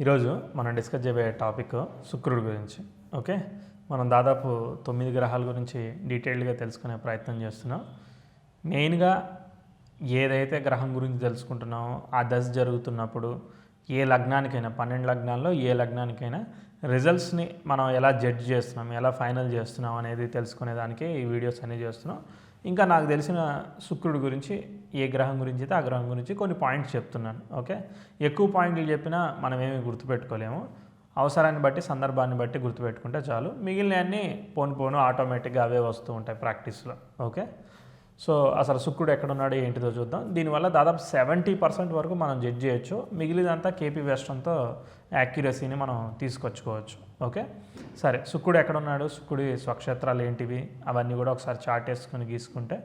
ఈరోజు మనం డిస్కస్ చేయబోయే టాపిక్ శుక్రుడి గురించి. ఓకే, మనం దాదాపు 9 గ్రహాల గురించి డీటెయిల్డ్గా తెలుసుకునే ప్రయత్నం చేస్తున్నాం. మెయిన్గా ఏదైతే గ్రహం గురించి తెలుసుకుంటున్నామో ఆ దశ జరుగుతున్నప్పుడు ఏ లగ్నానికైనా 12 లగ్నాల్లో ఏ లగ్నానికైనా రిజల్ట్స్ని మనం ఎలా జడ్జ్ చేస్తున్నాం, ఎలా ఫైనల్ చేస్తున్నాం అనేది తెలుసుకునేదానికి ఈ వీడియోస్ అన్నీ చేస్తున్నాం. ఇంకా నాకు తెలిసిన శుక్రుడి గురించి ఏ గ్రహం గురించి అయితే ఆ గ్రహం గురించి కొన్ని పాయింట్స్ చెప్తున్నాను. ఓకే, ఎక్కువ పాయింట్లు చెప్పినా మనం ఏమీ గుర్తుపెట్టుకోలేము. అవసరాన్ని బట్టి సందర్భాన్ని బట్టి గుర్తుపెట్టుకుంటే చాలు. మిగిలినవన్నీ పోను ఆటోమేటిక్గా అవే వస్తూ ఉంటాయి ప్రాక్టీస్లో. ఓకే, సో అసలు శుక్రుడు ఎక్కడున్నాడు ఏంటిదో చూద్దాం. దీనివల్ల దాదాపు 70% వరకు మనం జడ్జ్ చేయొచ్చు. మిగిలిదంతా కేపీ వెస్టర్న్తో యాక్యురసీని మనం తీసుకొచ్చుకోవచ్చు. ఓకే, సరే, శుక్రుడు ఎక్కడున్నాడు, శుక్రుడి స్వక్షేత్రాలు ఏంటివి అవన్నీ కూడా ఒకసారి చార్ట్ వేసుకుని గీసుకుంటే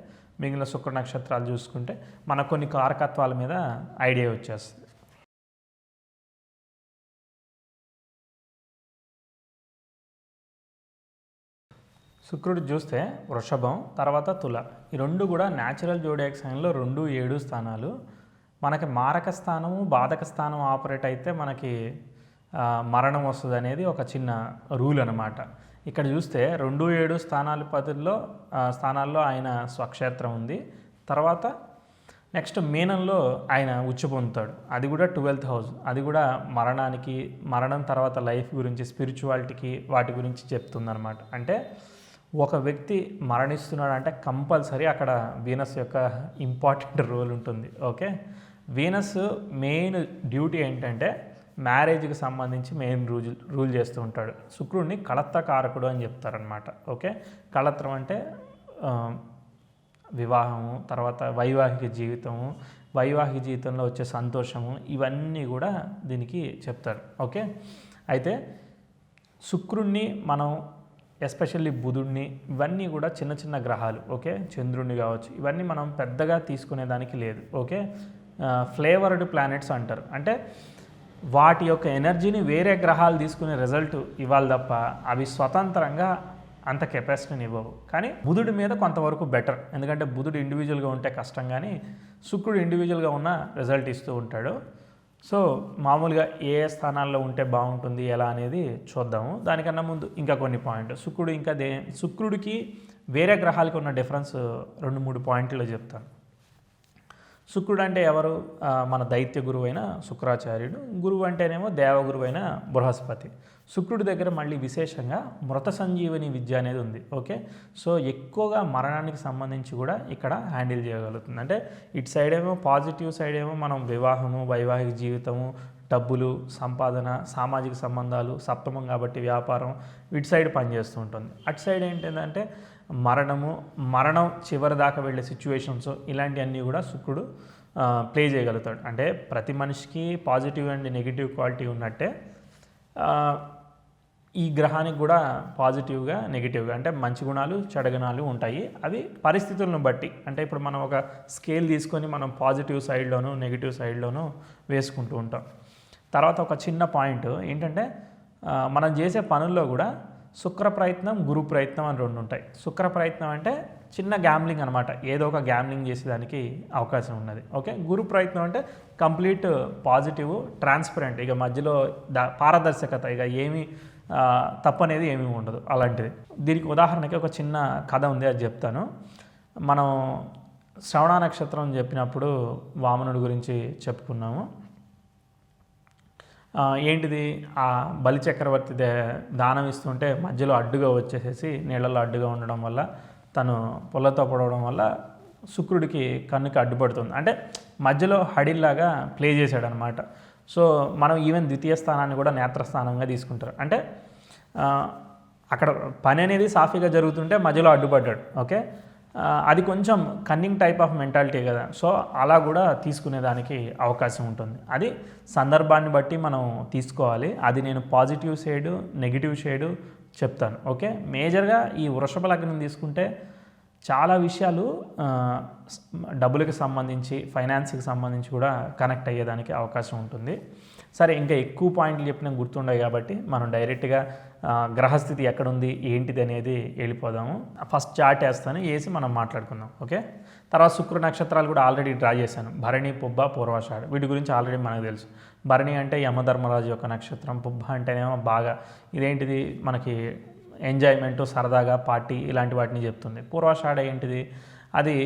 మిగిలిన శుక్ర నక్షత్రాలు చూసుకుంటే మనకు కొన్ని కారకత్వాల మీద ఐడియా వచ్చేస్తుంది. శుక్రుడు చూస్తే వృషభం తర్వాత తుల, ఈ రెండు కూడా న్యాచురల్ జోడియాక్ సైన్లో 2, 7 స్థానాలు. మనకి మారక స్థానము బాధక స్థానం ఆపరేట్ అయితే మనకి మరణం వస్తుంది అనేది ఒక చిన్న రూల్ అనమాట. ఇక్కడ చూస్తే 2, 7 స్థానాల్లో ఆయన స్వక్షేత్రం ఉంది. తర్వాత నెక్స్ట్ మీనంలో ఆయన ఉచ్చు పొందుతాడు, అది కూడా 12th హౌస్. అది కూడా మరణం తర్వాత లైఫ్ గురించి, స్పిరిచువాలిటీకి వాటి గురించి చెప్తుందన్నమాట. అంటే ఒక వ్యక్తి మరణిస్తున్నాడు అంటే కంపల్సరీ అక్కడ వీనస్ యొక్క ఇంపార్టెంట్ రోల్ ఉంటుంది. ఓకే, వీనస్ మెయిన్ డ్యూటీ ఏంటంటే మ్యారేజ్కి సంబంధించి మెయిన్ రూల్ చేస్తూ ఉంటాడు. శుక్రుడిని కళత్రకారకుడు అని చెప్తారనమాట. ఓకే, కళత్రం అంటే వివాహము, తర్వాత వైవాహిక జీవితంలో వచ్చే సంతోషము, ఇవన్నీ కూడా దీనికి చెప్తారు. ఓకే, అయితే శుక్రుడిని మనం ఎస్పెషల్లీ బుధుడిని, ఇవన్నీ కూడా చిన్న చిన్న గ్రహాలు. ఓకే, చంద్రుడిని కావచ్చు, ఇవన్నీ మనం పెద్దగా తీసుకునేదానికి లేదు. ఓకే, ఫ్లేవర్డ్ ప్లానెట్స్ అంటారు. అంటే వాటి యొక్క ఎనర్జీని వేరే గ్రహాలు తీసుకునే రిజల్ట్ ఇవ్వాలి తప్ప అవి స్వతంత్రంగా అంత కెపాసిటీని ఇవ్వవు. కానీ బుధుడి మీద కొంతవరకు బెటర్, ఎందుకంటే బుధుడు ఇండివిజువల్గా ఉంటే కష్టం, కానీ శుక్రుడు ఇండివిజువల్గా ఉన్న రిజల్ట్ ఇస్తూ ఉంటాడు. సో మామూలుగా ఏ స్థానాల్లో ఉంటే బాగుంటుంది ఎలా అనేది చూద్దాము. దానికన్నా ముందు ఇంకా కొన్ని పాయింట్లు శుక్రుడికి వేరే గ్రహాలకి ఉన్న డిఫరెన్స్ 2-3 పాయింట్లు చెప్తాను. శుక్రుడు అంటే ఎవరు? మన దైత్య గురువు అయిన శుక్రాచార్యుడు. గురువు అంటేనేమో దేవగురువు అయిన బృహస్పతి. శుక్రుడి దగ్గర మళ్ళీ విశేషంగా మృత సంజీవని విద్య అనేది ఉంది. ఓకే, సో ఎక్కువగా మరణానికి సంబంధించి కూడా ఇక్కడ హ్యాండిల్ చేయగలుగుతుంది. అంటే ఇటు సైడ్ ఏమో పాజిటివ్ సైడ్ ఏమో మనం వివాహము, వైవాహిక జీవితము, డబ్బులు, సంపాదన, సామాజిక సంబంధాలు, సప్తమం కాబట్టి వ్యాపారం, ఇటు సైడ్ పనిచేస్తూ ఉంటుంది. అటు సైడ్ ఏంటంటే మరణం చివరి దాకా వెళ్ళే సిచ్యువేషన్స్, ఇలాంటివన్నీ కూడా శుక్రుడు ప్లే చేయగలుగుతాడు. అంటే ప్రతి మనిషికి పాజిటివ్ అండ్ నెగిటివ్ క్వాలిటీ ఉన్నట్టే ఈ గ్రహానికి కూడా పాజిటివ్గా నెగిటివ్గా అంటే మంచి గుణాలు చెడు గుణాలు ఉంటాయి. అవి పరిస్థితులను బట్టి, అంటే ఇప్పుడు మనం ఒక స్కేల్ తీసుకొని మనం పాజిటివ్ సైడ్లోనూ నెగిటివ్ సైడ్లోనూ వేసుకుంటూ ఉంటాం. తర్వాత ఒక చిన్న పాయింట్ ఏంటంటే మనం చేసే పనుల్లో కూడా శుక్ర ప్రయత్నం, గురు ప్రయత్నం అని 2 ఉంటాయి. శుక్ర ప్రయత్నం అంటే చిన్న గ్యామ్లింగ్ అనమాట, ఏదో ఒక గ్యామ్లింగ్ చేసేదానికి అవకాశం ఉన్నది. ఓకే, గురు ప్రయత్నం అంటే కంప్లీట్ పాజిటివ్, ట్రాన్స్పరెంట్, ఇక మధ్యలో పారదర్శకత, ఇక ఏమీ తప్పనేది ఏమీ ఉండదు అలాంటిది. దీనికి ఉదాహరణకి ఒక చిన్న కథ ఉంది, అది చెప్తాను. మనం శ్రవణ నక్షత్రం చెప్పినప్పుడు వామనుడి గురించి చెప్పుకున్నాము. ఏంటిది, ఆ బలి చక్రవర్తి దానం ఇస్తుంటే మధ్యలో అడ్డుగా వచ్చేసేసి నీళ్ళల్లో అడ్డుగా ఉండడం వల్ల తను పొల్లతో పడవడం వల్ల శుక్రుడికి కన్నుకి అడ్డుపడుతుంది. అంటే మధ్యలో హడిల్లాగా ప్లే చేశాడనమాట. సో మనం ఈవెన్ ద్వితీయ స్థానాన్ని కూడా నేత్రస్థానంగా తీసుకుంటారు. అంటే అక్కడ పని అనేది సాఫీగా జరుగుతుంటే మధ్యలో అడ్డుపడ్డాడు. ఓకే, అది కొంచెం కన్నింగ్ టైప్ ఆఫ్ మెంటాలిటీ కదా, సో అలా కూడా తీసుకునేదానికి అవకాశం ఉంటుంది. అది సందర్భాన్ని బట్టి మనం తీసుకోవాలి. అది నేను పాజిటివ్ సైడు, నెగిటివ్ సైడు చెప్తాను. ఓకే, మేజర్గా ఈ వృషభ లగ్నం తీసుకుంటే చాలా విషయాలు డబ్బులకి సంబంధించి, ఫైనాన్స్కి సంబంధించి కూడా కనెక్ట్ అయ్యేదానికి అవకాశం ఉంటుంది. సరే, ఇంకా ఎక్కువ పాయింట్లు చెప్పినా గుర్తుండవు కాబట్టి మనం డైరెక్ట్గా గ్రహస్థితి ఎక్కడుంది ఏంటిది అనేది వెళ్ళిపోదాము. ఫస్ట్ చార్ట్ వేస్తాను, వేసి మనం మాట్లాడుకుందాం. ఓకే, తర్వాత శుక్ర నక్షత్రాలు కూడా ఆల్రెడీ డ్రా చేశాను. భరణి, పుబ్బ, పూర్వాషాఢ, వీటి గురించి ఆల్రెడీ మనకు తెలుసు. భరణి అంటే యమధర్మరాజు యొక్క నక్షత్రం, పుబ్బ అంటేనేమో బాగా ఇదేంటిది మనకి ఎంజాయ్మెంటు, సరదాగా పార్టీ ఇలాంటి వాటిని చెప్తుంది. పూర్వాషాఢ ఏంటిది, అది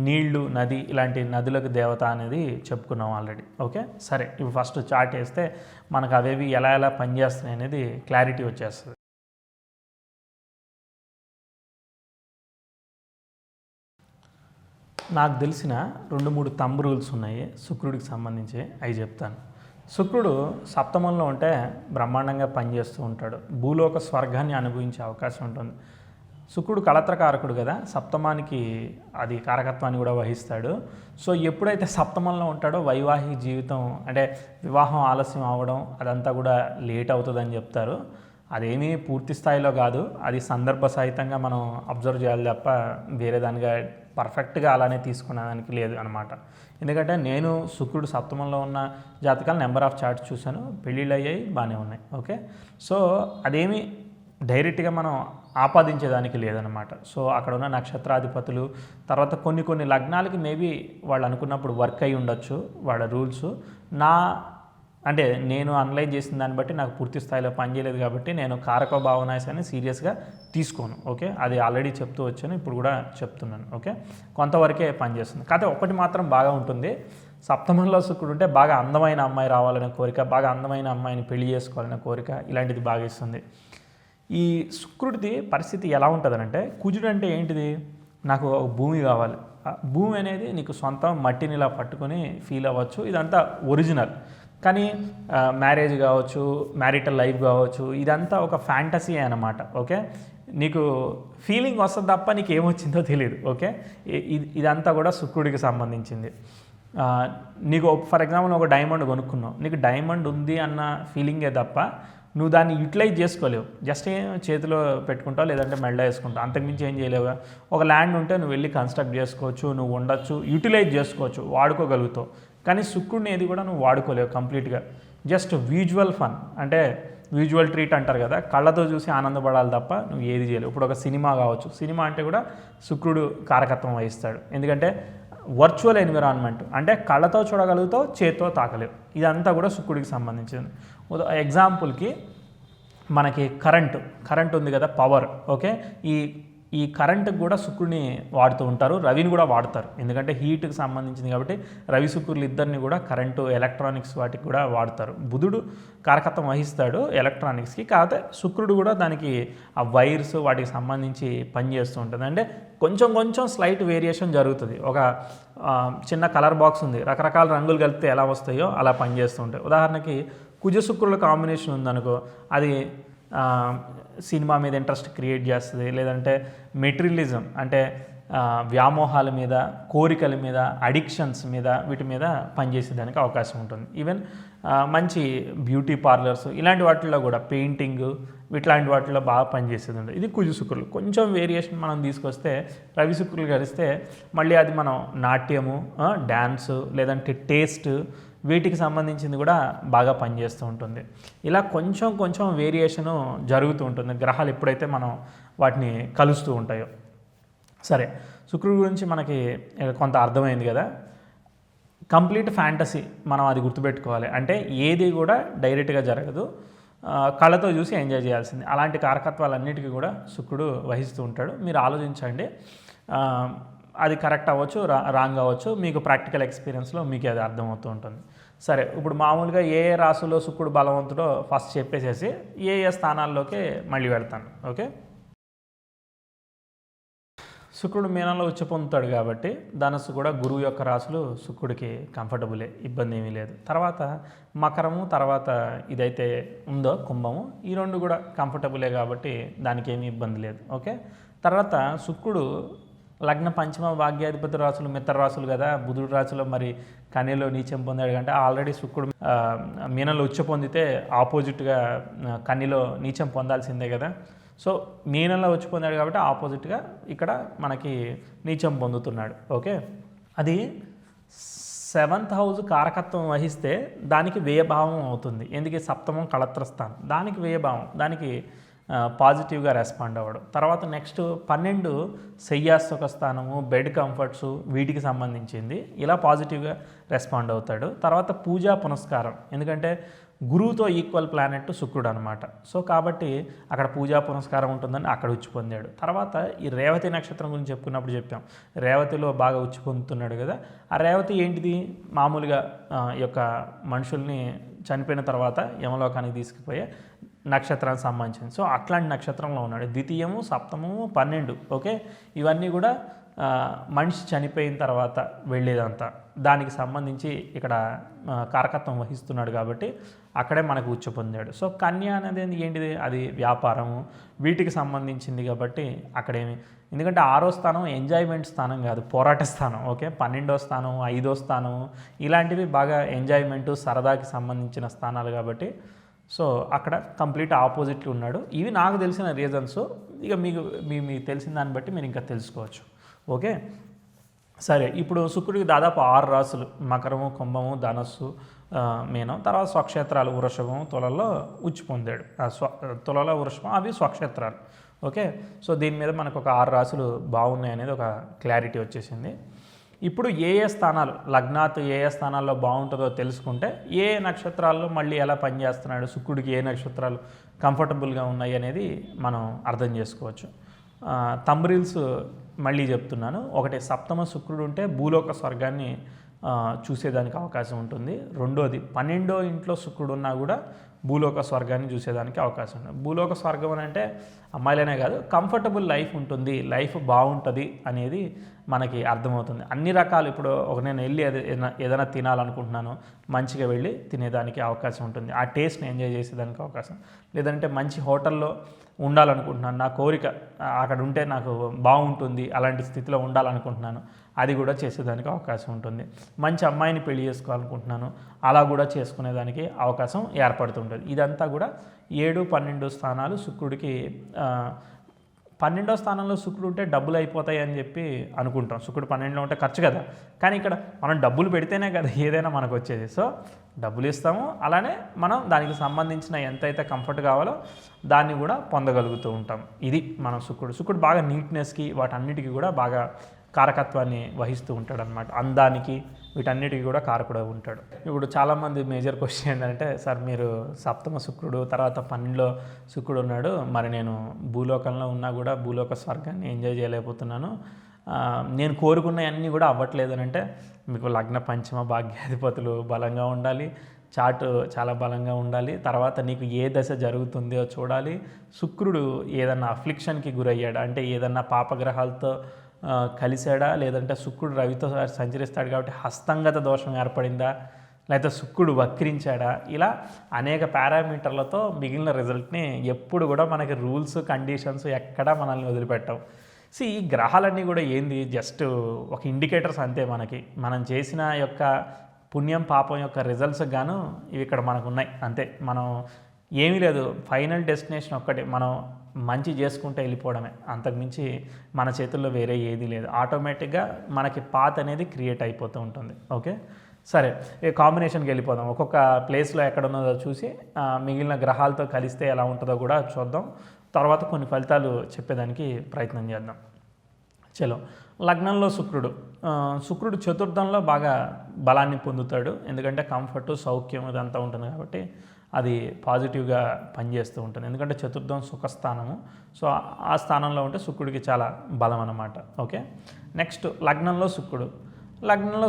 నీళ్లు, నది, ఇలాంటి నదులకు దేవత అనేది చెప్పుకున్నాం ఆల్రెడీ. ఓకే, సరే, ఇవి ఫస్ట్ చార్ట్ వేస్తే మనకు అవేవి ఎలా ఎలా పనిచేస్తున్నాయి అనేది క్లారిటీ వచ్చేస్తుంది. నాకు తెలిసిన 2-3 థంబ్ రూల్స్ ఉన్నాయి శుక్రుడికి సంబంధించి, అవి చెప్తాను. శుక్రుడు సప్తమంలో ఉంటే బ్రహ్మాండంగా పనిచేస్తూ ఉంటాడు, భూలోక స్వర్గాన్ని అనుభవించే అవకాశం ఉంటుంది. శుక్రుడు కళత్రకారకుడు కదా, సప్తమానికి అది కారకత్వాన్ని కూడా వహిస్తాడు. సో ఎప్పుడైతే సప్తమంలో ఉంటాడో వైవాహిక జీవితం అంటే వివాహం ఆలస్యం అవ్వడం అదంతా కూడా లేట్ అవుతుందని చెప్తారు. అదేమీ పూర్తి స్థాయిలో కాదు, అది సందర్భ సహితంగా మనం అబ్జర్వ్ చేయాలి తప్ప వేరే దానిగా పర్ఫెక్ట్గా అలానే తీసుకునేదానికి లేదు అనమాట. ఎందుకంటే నేను శుక్రుడు సప్తమంలో ఉన్న జాతకాలు నెంబర్ ఆఫ్ చార్ట్స్ చూశాను, పెళ్ళిళ్ళు అయ్యాయి, బాగానే ఉన్నాయి. ఓకే, సో అదేమీ డైరెక్ట్గా మనం ఆపాదించేదానికి లేదనమాట. సో అక్కడ ఉన్న నక్షత్రాధిపతులు, తర్వాత కొన్ని లగ్నాలకి మేబీ వాళ్ళు అనుకున్నప్పుడు వర్క్ అయి ఉండొచ్చు వాళ్ళ రూల్స్. అంటే నేను అనలైజ్ చేసిన దాన్ని బట్టి నాకు పూర్తి స్థాయిలో పనిచేయలేదు కాబట్టి నేను కారక భావనాశాన్ని సీరియస్గా తీసుకోను. ఓకే, అది ఆల్రెడీ చెప్తూ వచ్చాను, ఇప్పుడు కూడా చెప్తున్నాను. ఓకే, కొంతవరకే పనిచేస్తుంది. కాకపోతే ఒకటి మాత్రం బాగా ఉంటుంది, సప్తమంలో శుక్రుడు ఉంటే బాగా అందమైన అమ్మాయి రావాలనే కోరిక, బాగా అందమైన అమ్మాయిని పెళ్లి చేసుకోవాలనే కోరిక, ఇలాంటిది బాగా ఇస్తుంది. ఈ శుక్రుడిది పరిస్థితి ఎలా ఉంటుందనంటే, కుజుడు అంటే ఏంటిది, నాకు ఒక భూమి కావాలి, భూమి అనేది నీకు సొంతం మట్టిని ఇలా పట్టుకొని ఫీల్ అవ్వచ్చు, ఇదంతా ఒరిజినల్. కానీ మ్యారేజ్ కావచ్చు, మ్యారిటల్ లైఫ్ కావచ్చు, ఇదంతా ఒక ఫ్యాంటసీ అన్నమాట. ఓకే, నీకు ఫీలింగ్ వస్తుంది తప్ప నీకు ఏమొచ్చిందో తెలియదు. ఓకే, ఇదంతా కూడా శుక్రుడికి సంబంధించింది. నీకు ఫర్ ఎగ్జాంపుల్ ఒక డైమండ్ కొనుక్కున్నావు, నీకు డైమండ్ ఉంది అన్న ఫీలింగే తప్ప నువ్వు దాన్ని యూటిలైజ్ చేసుకోలేవు. జస్ట్ చేతిలో పెట్టుకుంటావు, లేదంటే మెడలో వేసుకుంటావు, అంతకుమించి ఏం చేయలేవుగా. ఒక ల్యాండ్ ఉంటే నువ్వు వెళ్ళి కన్స్ట్రక్ట్ చేసుకోవచ్చు, నువ్వు ఉండొచ్చు, యూటిలైజ్ చేసుకోవచ్చు, వాడుకోగలుగుతావు. కానీ శుక్రుడిని ఏది కూడా నువ్వు వాడుకోలేవు కంప్లీట్గా. జస్ట్ విజువల్ ఫన్ అంటే విజువల్ ట్రీట్ అంటారు కదా, కళ్ళతో చూసి ఆనందపడాలి తప్ప నువ్వు ఏది చేయలేవు. ఇప్పుడు ఒక సినిమా కావచ్చు, సినిమా అంటే కూడా శుక్రుడు కారకత్వం వహిస్తాడు. ఎందుకంటే వర్చువల్ ఎన్విరాన్మెంట్ అంటే కళ్ళతో చూడగలుగుతావు, చేతితో తాకలేవు. ఇదంతా కూడా శుక్రుడికి సంబంధించింది. ఎగ్జాంపుల్కి మనకి కరెంట్ ఉంది కదా, పవర్. ఓకే, ఈ కరెంటుకి కూడా శుక్రుడిని వాడుతూ ఉంటారు, రవిని కూడా వాడతారు. ఎందుకంటే హీట్కి సంబంధించింది కాబట్టి రవి శుక్రులు ఇద్దరిని కూడా కరెంటు, ఎలక్ట్రానిక్స్ వాటికి కూడా వాడతారు. బుధుడు కారకత్వం వహిస్తాడు ఎలక్ట్రానిక్స్కి, కాకపోతే శుక్రుడు కూడా దానికి ఆ వైర్స్ వాటికి సంబంధించి పనిచేస్తూ ఉంటుంది. అంటే కొంచెం స్లైట్ వేరియేషన్ జరుగుతుంది. ఒక చిన్న కలర్ బాక్స్ ఉంది, రకరకాల రంగులు కలిపితే ఎలా వస్తాయో అలా పనిచేస్తూ ఉంటాయి. ఉదాహరణకి కుజ శుక్రుల కాంబినేషన్ ఉందనుకో, అది సినిమా మీద ఇంట్రెస్ట్ క్రియేట్ చేస్తుంది, లేదంటే మెటీరియలిజం అంటే వ్యామోహాల మీద, కోరికల మీద, అడిక్షన్స్ మీద, వీటి మీద పనిచేసేదానికి అవకాశం ఉంటుంది. ఈవెన్ మంచి బ్యూటీ పార్లర్స్ ఇలాంటి వాటిల్లో కూడా, పెయింటింగ్ ఇట్లాంటి వాటిల్లో బాగా పనిచేసేది ఉంటుంది. ఇది కుజ శుక్రులు. కొంచెం వేరియేషన్ మనం తీసుకొస్తే రవి శుక్రులు కలిస్తే మళ్ళీ అది మనం నాట్యము, డ్యాన్సు, లేదంటే టేస్ట్, వీటికి సంబంధించింది కూడా బాగా పనిచేస్తూ ఉంటుంది. ఇలా కొంచెం వేరియేషను జరుగుతూ ఉంటుంది గ్రహాలు ఎప్పుడైతే మనం వాటిని కలుస్తూ ఉంటాయో. సరే, శుక్రుడి గురించి మనకి కొంత అర్థమైంది కదా. కంప్లీట్ ఫ్యాంటసీ మనం అది గుర్తుపెట్టుకోవాలి. అంటే ఏది కూడా డైరెక్ట్గా జరగదు, కళ్ళతో చూసి ఎంజాయ్ చేయాల్సింది. అలాంటి కారకత్వాలన్నిటికీ కూడా శుక్రుడు వహిస్తూ ఉంటాడు. మీరు ఆలోచించండి, అది కరెక్ట్ అవ్వచ్చు, రాంగ్ అవ్వచ్చు, మీకు ప్రాక్టికల్ ఎక్స్పీరియన్స్లో మీకు అది అర్థమవుతూ ఉంటుంది. సరే, ఇప్పుడు మామూలుగా ఏ రాశుల్లో శుక్రుడు బలవంతుడో ఫస్ట్ చెప్పేసేసి ఏ స్థానాల్లోకి మళ్ళీ వెళ్తాను. ఓకే, శుక్రుడు మీనంలో ఉచ్చ పొందుతాడు కాబట్టి ధనస్సు కూడా గురువు యొక్క రాశులు శుక్రుడికి కంఫర్టబులే, ఇబ్బంది ఏమీ లేదు. తర్వాత మకరము, తర్వాత ఇదైతే ఉందో కుంభము, ఈ రెండు కూడా కంఫర్టబులే కాబట్టి దానికి ఏమీ ఇబ్బంది లేదు. ఓకే, తర్వాత శుక్రుడు లగ్న పంచమ భాగ్యాధిపతి రాశులు మిత్ర రాశులు కదా, బుధుడు రాశిలో మరి కన్యలో నీచం పొందాడు అంటే ఆల్రెడీ శుక్రుడు మీనంలో ఉచ్చ పొందితే ఆపోజిట్గా కన్యలో నీచం పొందాల్సిందే కదా. సో మీనంలో వచ్చి పొందాడు కాబట్టి ఆపోజిట్గా ఇక్కడ మనకి నీచం పొందుతున్నాడు. ఓకే, అది సెవెంత్ హౌస్ కారకత్వం వహిస్తే దానికి వ్యయభావం అవుతుంది. ఎందుకు? సప్తమం కళత్రస్థానం, దానికి వ్యయభావం, దానికి పాజిటివ్గా రెస్పాండ్ అవ్వడం. తర్వాత నెక్స్ట్ 12 శయ్యాసుఖ స్థానము, బెడ్ కంఫర్ట్స్, వీటికి సంబంధించింది, ఇలా పాజిటివ్గా రెస్పాండ్ అవుతాడు. తర్వాత పూజా పునస్కారం, ఎందుకంటే గురువుతో ఈక్వల్ ప్లానెట్ శుక్రుడు అనమాట. సో కాబట్టి అక్కడ పూజా పునస్కారం ఉంటుందని అక్కడ ఉచ్చి పొందాడు. తర్వాత ఈ రేవతి నక్షత్రం గురించి చెప్పుకున్నప్పుడు చెప్పాం, రేవతిలో బాగా ఉచ్చి పొందుతున్నాడు కదా. ఆ రేవతి ఏంటిది? మామూలుగా ఈ యొక్క మనుషుల్ని చనిపోయిన తర్వాత యమలోకానికి తీసుకుపోయే నక్షత్రానికి సంబంధించింది. సో అట్లాంటి నక్షత్రంలో ఉన్నాడు. ద్వితీయము, సప్తమము, 12, ఓకే, ఇవన్నీ కూడా మనిషి చనిపోయిన తర్వాత వెళ్ళేదంతా దానికి సంబంధించి ఇక్కడ కారకత్వం వహిస్తున్నాడు కాబట్టి అక్కడే మనకు ఉచ్చు పొందాడు. సో కన్య అనేది ఏంటిది? అది వ్యాపారము, వీటికి సంబంధించింది కాబట్టి అక్కడేమి, ఎందుకంటే 6వ స్థానం ఎంజాయ్మెంట్ స్థానం కాదు, పోరాట స్థానం. ఓకే, 12వ స్థానం, 5వ స్థానం, ఇలాంటివి బాగా ఎంజాయ్మెంటు, సరదాకి సంబంధించిన స్థానాలు కాబట్టి సో అక్కడ కంప్లీట్ ఆపోజిట్లు ఉన్నాడు. ఇవి నాకు తెలిసిన రీజన్స్. ఇక మీకు తెలిసిన దాన్ని బట్టి మీరు ఇంకా తెలుసుకోవచ్చు. ఓకే, సరే. ఇప్పుడు శుక్రుడికి దాదాపు 6 రాసులు, మకరము, కుంభము, ధనస్సు, మీనం, తర్వాత స్వక్షేత్రాలు వృషభం, తులలో ఉచ్చి పొందాడు. తులలో వృషభం అవి స్వక్షేత్రాలు. ఓకే, సో దీని మీద మనకు ఒక 6 రాసులు బాగున్నాయి అనేది ఒక క్లారిటీ వచ్చేసింది. ఇప్పుడు ఏ స్థానాలు లగ్నాత్ ఏ స్థానాల్లో బాగుంటుందో తెలుసుకుంటే ఏ నక్షత్రాల్లో మళ్ళీ ఎలా పనిచేస్తున్నాడు, శుక్రుడికి ఏ నక్షత్రాలు కంఫర్టబుల్గా ఉన్నాయి అనేది మనం అర్థం చేసుకోవచ్చు. తంబ్రిల్స్ మళ్ళీ చెప్తున్నాను. ఒకటి, సప్తమ శుక్రుడు ఉంటే భూలోక స్వర్గాన్ని చూసేదానికి అవకాశం ఉంటుంది. రెండోది, 12వ ఇంట్లో శుక్రుడు ఉన్నా కూడా భూలోక స్వర్గాన్ని చూసేదానికి అవకాశం ఉంటుంది. భూలోక స్వర్గం అని అంటే అమ్మాయిలనే కాదు, కంఫర్టబుల్ లైఫ్ ఉంటుంది, లైఫ్ బాగుంటుంది అనేది మనకి అర్థమవుతుంది. అన్ని రకాలు, ఇప్పుడు నేను వెళ్ళి ఏదైనా తినాలనుకుంటున్నాను, మంచిగా వెళ్ళి తినేదానికి అవకాశం ఉంటుంది, ఆ టేస్ట్ని ఎంజాయ్ చేసేదానికి అవకాశం. లేదంటే మంచి హోటల్లో ఉండాలనుకుంటున్నాను, నా కోరిక అక్కడ ఉంటే నాకు బాగుంటుంది, అలాంటి స్థితిలో ఉండాలనుకుంటున్నాను, అది కూడా చేసేదానికి అవకాశం ఉంటుంది. మంచి అమ్మాయిని పెళ్లి చేసుకోవాలనుకుంటున్నాను, అలా కూడా చేసుకునేదానికి అవకాశం ఏర్పడుతుంటుంది. ఇదంతా కూడా 7, 12 స్థానాలు శుక్రుడికి. 12వ స్థానంలో శుక్రుడు ఉంటే డబ్బులు అయిపోతాయి అని చెప్పి అనుకుంటాం. శుక్రుడు 12లో ఉంటే ఖర్చు కదా, కానీ ఇక్కడ మనం డబ్బులు పెడితేనే కదా ఏదైనా మనకు వచ్చేది. సో డబ్బులు ఇస్తాము, అలానే మనం దానికి సంబంధించిన ఎంతైతే కంఫర్ట్ కావాలో దాన్ని కూడా పొందగలుగుతూ ఉంటాం. ఇది మనం శుక్రుడు బాగా నీట్నెస్కి వాటన్నిటికీ కూడా బాగా కారకత్వాన్ని వహిస్తూ ఉంటాడు అనమాట. అందానికి వీటన్నిటికీ కూడా కారకుడు ఉంటాడు. ఇప్పుడు చాలామంది మేజర్ క్వశ్చన్ ఏంటంటే, సార్ మీరు సప్తమ శుక్రుడు తర్వాత 12లో శుక్రుడు ఉన్నాడు, మరి నేను భూలోకంలో ఉన్నా కూడా భూలోక స్వర్గాన్ని ఎంజాయ్ చేయలేకపోతున్నాను, నేను కోరుకున్నవన్నీ కూడా అవ్వట్లేదు అని అంటే, మీకు లగ్న పంచమ భాగ్యాధిపతులు బలంగా ఉండాలి, చార్ట్ చాలా బలంగా ఉండాలి, తర్వాత నీకు ఏ దశ జరుగుతుందో చూడాలి, శుక్రుడు ఏదన్నా అఫ్లిక్షన్కి గురయ్యాడా అంటే ఏదన్నా పాపగ్రహాలతో కలిశాడా, లేదంటే శుక్రుడు రవితో సంచరిస్తాడు కాబట్టి హస్తంగత దోషం ఏర్పడిందా, లేకపోతే శుక్రుడు వక్రించాడా, ఇలా అనేక పారామీటర్లతో మిగిలిన రిజల్ట్ని ఎప్పుడు కూడా మనకి రూల్స్ కండిషన్స్ ఎక్కడా మనల్ని వదిలిపెట్టవు. ఈ గ్రహాలన్నీ కూడా ఏంది, జస్ట్ ఒక ఇండికేటర్స్ అంతే. మనం చేసిన యొక్క పుణ్యం పాపం యొక్క రిజల్ట్స్ గాను ఇవి ఇక్కడ మనకు ఉన్నాయి అంతే. మనం ఏమీ లేదు, ఫైనల్ డెస్టినేషన్ ఒక్కటే, మనం మంచి చేసుకుంటే వెళ్ళిపోవడమే, అంతకుమించి మన చేతుల్లో వేరే ఏది లేదు. ఆటోమేటిక్గా మనకి పాత్ అనేది క్రియేట్ అయిపోతూ ఉంటుంది. ఓకే, సరే, ఈ కాంబినేషన్కి వెళ్ళిపోదాం. ఒక్కొక్క ప్లేస్లో ఎక్కడ ఉన్నదో చూసి మిగిలిన గ్రహాలతో కలిస్తే ఎలా ఉంటుందో కూడా చూద్దాం. తర్వాత కొన్ని ఫలితాలు చెప్పేదానికి ప్రయత్నం చేద్దాం. చలో, లగ్నంలో శుక్రుడు చతుర్థంలో బాగా బలాన్ని పొందుతాడు. ఎందుకంటే కంఫర్టు, సౌఖ్యం ఇదంతా ఉంటుంది కాబట్టి అది పాజిటివ్గా పనిచేస్తూ ఉంటుంది. ఎందుకంటే చతుర్థం సుఖస్థానము, సో ఆ స్థానంలో ఉంటే శుక్రుడికి చాలా బలం అన్నమాట. ఓకే, నెక్స్ట్ లగ్నంలో